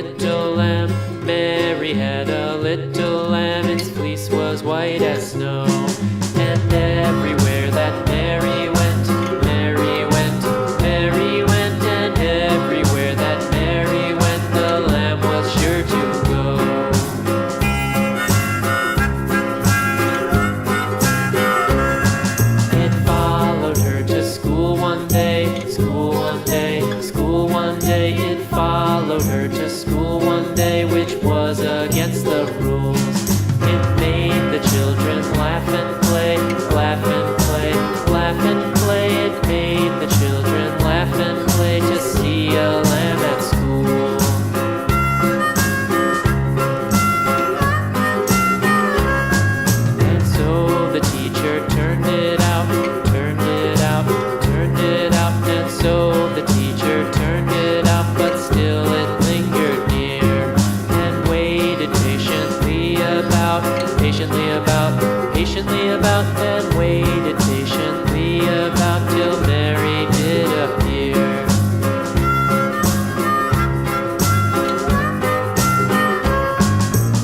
little lamb. Mary had a little lamb, its fleece was white as snow. And everywhere that Mary went, Mary went, Mary went, and everywhere that Mary went, the lamb was sure to go. It followed her to school one day, school one day, school one day. It followed her to school one day, which was against the rules. It made the children laugh and play, laugh and play, laugh and play. It made the children laugh and play to see a lamb at school. And so the teacher turned it out, turned it out, turned it out. And so the teacher turned it out, but still it lingered near and waited patiently about, and waited patiently about till Mary did appear.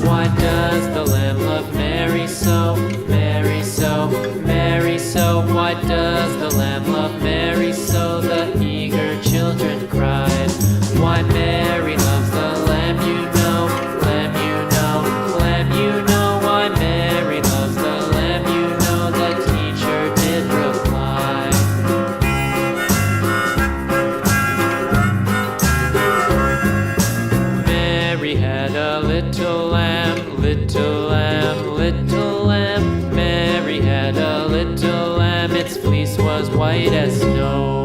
Why does the lamb love Mary so, Mary so, Mary so? Why does the lamb love Mary so? The eager children cried. Why Mary loves the lamb, you know, lamb, you know, lamb, you know. Why Mary loves the lamb, you know, the teacher did reply. Mary had a little lamb, little lamb, little lamb. Mary had a little lamb, its fleece was white as snow.